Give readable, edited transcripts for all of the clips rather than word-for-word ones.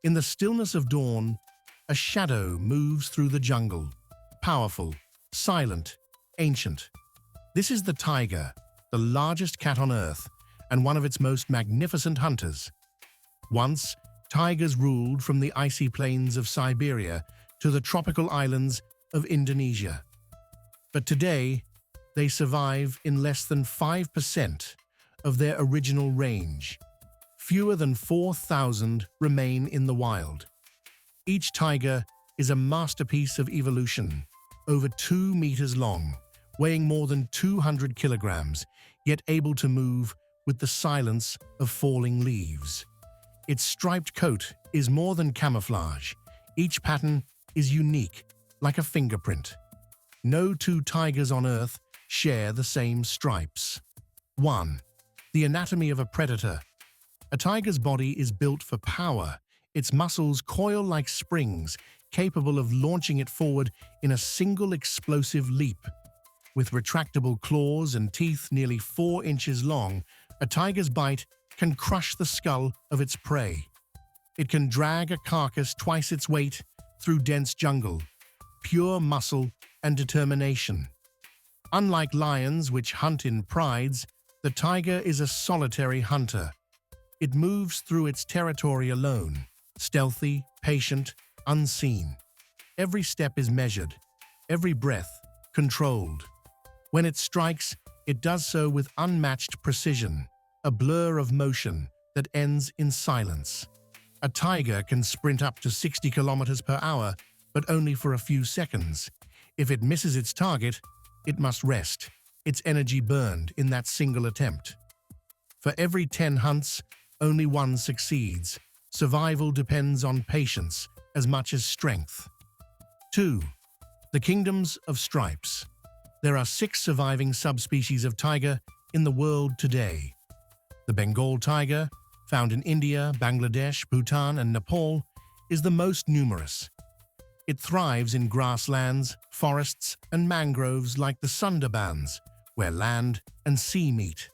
In the stillness of dawn, a shadow moves through the jungle, powerful, silent, ancient. This is the tiger, the largest cat on Earth and one of its most magnificent hunters. Once, tigers ruled from the icy plains of Siberia to the tropical islands of Indonesia. But today, they survive in less than 5% of their original range. Fewer than 4,000 remain in the wild. Each tiger is a masterpiece of evolution, over 2 meters long, weighing more than 200 kilograms, yet able to move with the silence of falling leaves. Its striped coat is more than camouflage. Each pattern is unique, like a fingerprint. No two tigers on Earth share the same stripes. 1. The anatomy of a predator. A tiger's body is built for power. Its muscles coil like springs, capable of launching it forward in a single explosive leap. With retractable claws and teeth nearly 4 inches long, a tiger's bite can crush the skull of its prey. It can drag a carcass twice its weight through dense jungle. Pure muscle and determination. Unlike lions, which hunt in prides, the tiger is a solitary hunter. It moves through its territory alone, stealthy, patient, unseen. Every step is measured, every breath controlled. When it strikes, it does so with unmatched precision, a blur of motion that ends in silence. A tiger can sprint up to 60 kilometers per hour, but only for a few seconds. If it misses its target, it must rest, its energy burned in that single attempt. For every 10 hunts, only one succeeds. Survival depends on patience as much as strength. 2. The kingdoms of stripes. There are 6 surviving subspecies of tiger in the world today. The Bengal tiger, found in India, Bangladesh, Bhutan, and Nepal, is the most numerous. It thrives in grasslands, forests, and mangroves like the Sundarbans, where land and sea meet.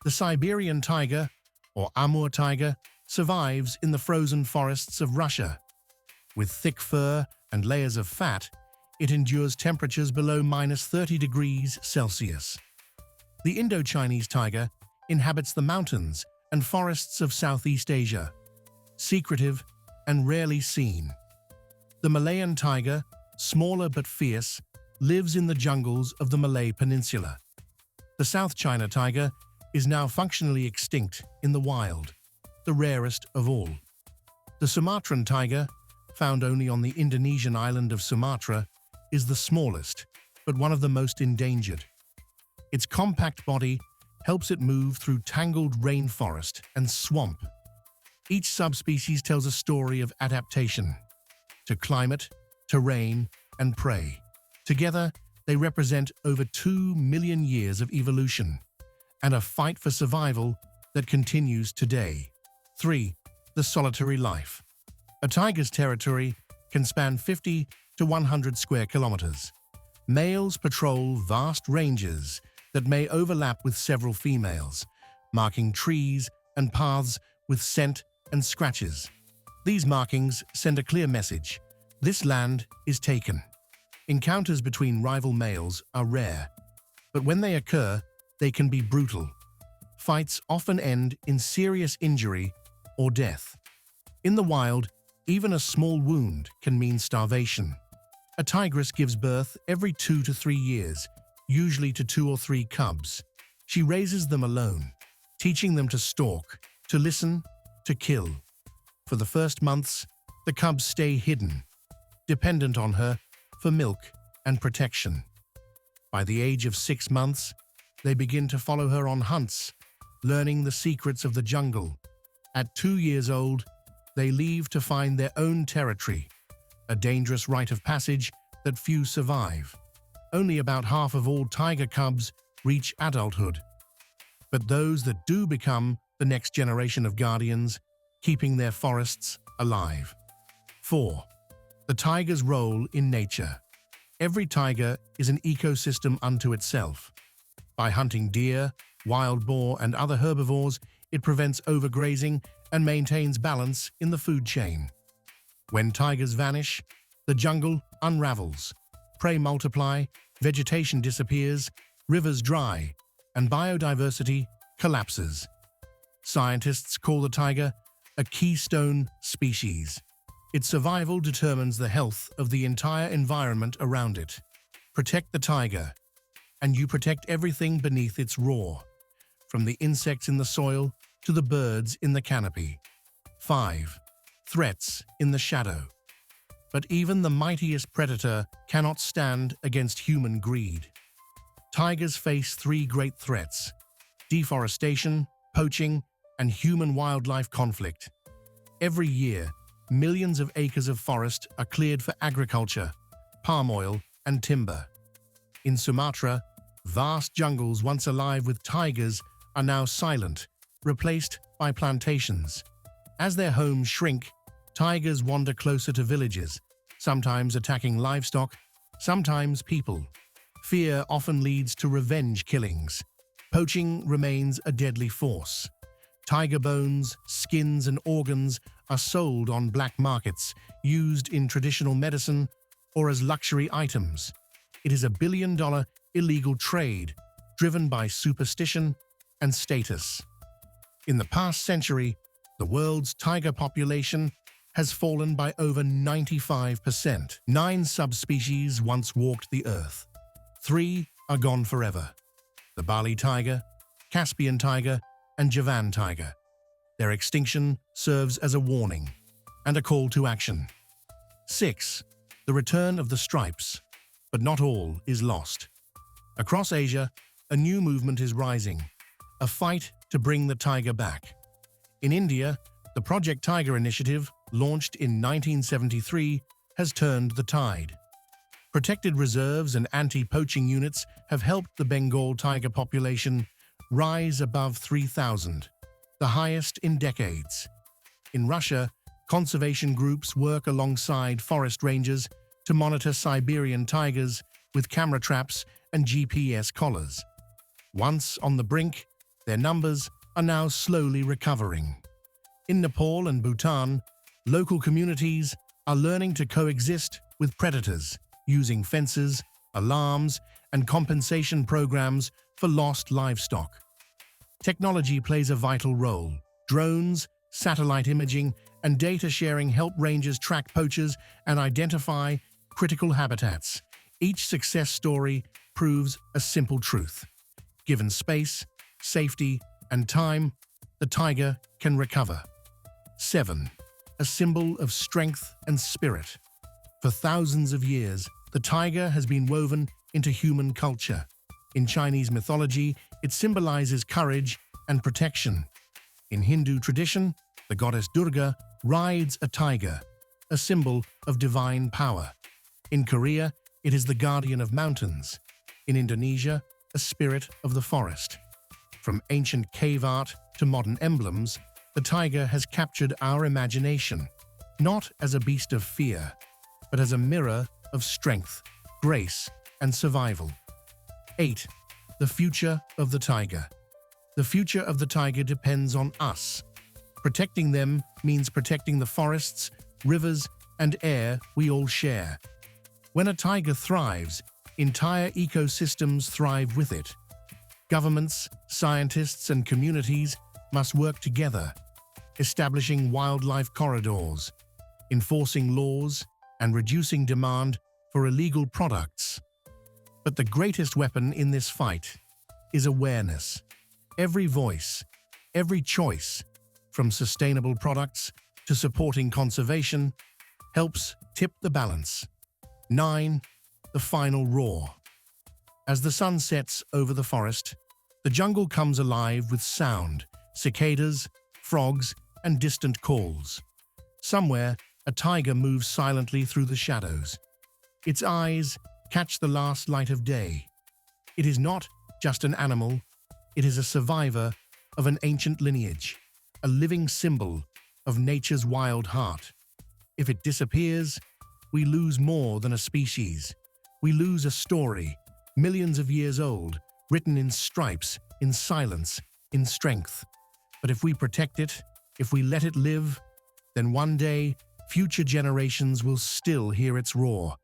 The Siberian tiger, or Amur tiger, survives in the frozen forests of Russia. With thick fur and layers of fat, it endures temperatures below -30 degrees Celsius. The Indo-Chinese tiger inhabits the mountains and forests of Southeast Asia, secretive and rarely seen. The Malayan tiger, smaller but fierce, lives in the jungles of the Malay Peninsula. The South China tiger is now functionally extinct in the wild, the rarest of all. The Sumatran tiger, found only on the Indonesian island of Sumatra, is the smallest, but one of the most endangered. Its compact body helps it move through tangled rainforest and swamp. Each subspecies tells a story of adaptation to climate, terrain, and prey. Together, they represent over 2 million years of evolution and a fight for survival that continues today. 3. The solitary life. A tiger's territory can span 50 to 100 square kilometers. Males patrol vast ranges that may overlap with several females, marking trees and paths with scent and scratches. These markings send a clear message: this land is taken. Encounters between rival males are rare, but when they occur, they can be brutal. Fights often end in serious injury or death. In the wild, even a small wound can mean starvation. A tigress gives birth every 2 to 3 years, usually to 2 or 3 cubs. She raises them alone, teaching them to stalk, to listen, to kill. For the first months, the cubs stay hidden, dependent on her for milk and protection. By the age of 6 months, they begin to follow her on hunts, learning the secrets of the jungle. At 2 years old, they leave to find their own territory, a dangerous rite of passage that few survive. Only about half of all tiger cubs reach adulthood, but those that do become the next generation of guardians, keeping their forests alive. 4. The tiger's role in nature. Every tiger is an ecosystem unto itself. By hunting deer, wild boar, and other herbivores, it prevents overgrazing and maintains balance in the food chain. When tigers vanish, the jungle unravels. Prey multiply, vegetation disappears, rivers dry, and biodiversity collapses. Scientists call the tiger a keystone species. Its survival determines the health of the entire environment around it. Protect the tiger, and you protect everything beneath its roar, from the insects in the soil to the birds in the canopy. 5. Threats in the shadow. But even the mightiest predator cannot stand against human greed. Tigers face 3 great threats: deforestation, poaching, and human-wildlife conflict. Every year, millions of acres of forest are cleared for agriculture, palm oil, and timber. In Sumatra, vast jungles once alive with tigers are now silent, replaced by plantations. As their homes shrink, tigers wander closer to villages, sometimes attacking livestock, sometimes people. Fear often leads to revenge killings. Poaching remains a deadly force. Tiger bones, skins, and organs are sold on black markets, used in traditional medicine or as luxury items. It is a billion-dollar illegal trade driven by superstition and status. In the past century, the world's tiger population has fallen by over 95%. 9 subspecies once walked the earth. 3 are gone forever: the Bali tiger, Caspian tiger, and Javan tiger. Their extinction serves as a warning and a call to action. 6. The return of the stripes. But not all is lost. Across Asia, a new movement is rising, a fight to bring the tiger back. In India, the Project Tiger initiative, launched in 1973, has turned the tide. Protected reserves and anti-poaching units have helped the Bengal tiger population rise above 3,000, the highest in decades. In Russia, conservation groups work alongside forest rangers to monitor Siberian tigers with camera traps and GPS collars. Once on the brink, their numbers are now slowly recovering. In Nepal and Bhutan, local communities are learning to coexist with predators, using fences, alarms, and compensation programs for lost livestock. Technology plays a vital role. Drones, satellite imaging, and data sharing help rangers track poachers and identify critical habitats. Each success story proves a simple truth: given space, safety, and time, the tiger can recover. 7. A symbol of strength and spirit. For thousands of years, the tiger has been woven into human culture. In Chinese mythology, it symbolizes courage and protection. In Hindu tradition, the goddess Durga rides a tiger, a symbol of divine power. In Korea, it is the guardian of mountains. In Indonesia, a spirit of the forest. From ancient cave art to modern emblems, the tiger has captured our imagination, not as a beast of fear, but as a mirror of strength, grace, and survival. 8. The future of the tiger. The future of the tiger depends on us. Protecting them means protecting the forests, rivers, and air we all share. When a tiger thrives, entire ecosystems thrive with it. Governments, scientists, and communities must work together, establishing wildlife corridors, enforcing laws, and reducing demand for illegal products. But the greatest weapon in this fight is awareness. Every voice, every choice, from sustainable products to supporting conservation, helps tip the balance. 9. The final roar. As the sun sets over the forest, the jungle comes alive with sound, cicadas, frogs, and distant calls. Somewhere, a tiger moves silently through the shadows. Its eyes catch the last light of day. It is not just an animal, it is a survivor of an ancient lineage, a living symbol of nature's wild heart. If it disappears, we lose more than a species. We lose a story, millions of years old, written in stripes, in silence, in strength. But if we protect it, if we let it live, then one day, future generations will still hear its roar,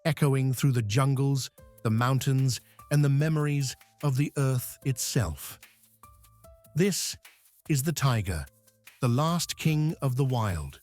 echoing through the jungles, the mountains, and the memories of the earth itself. This is the tiger, the last king of the wild.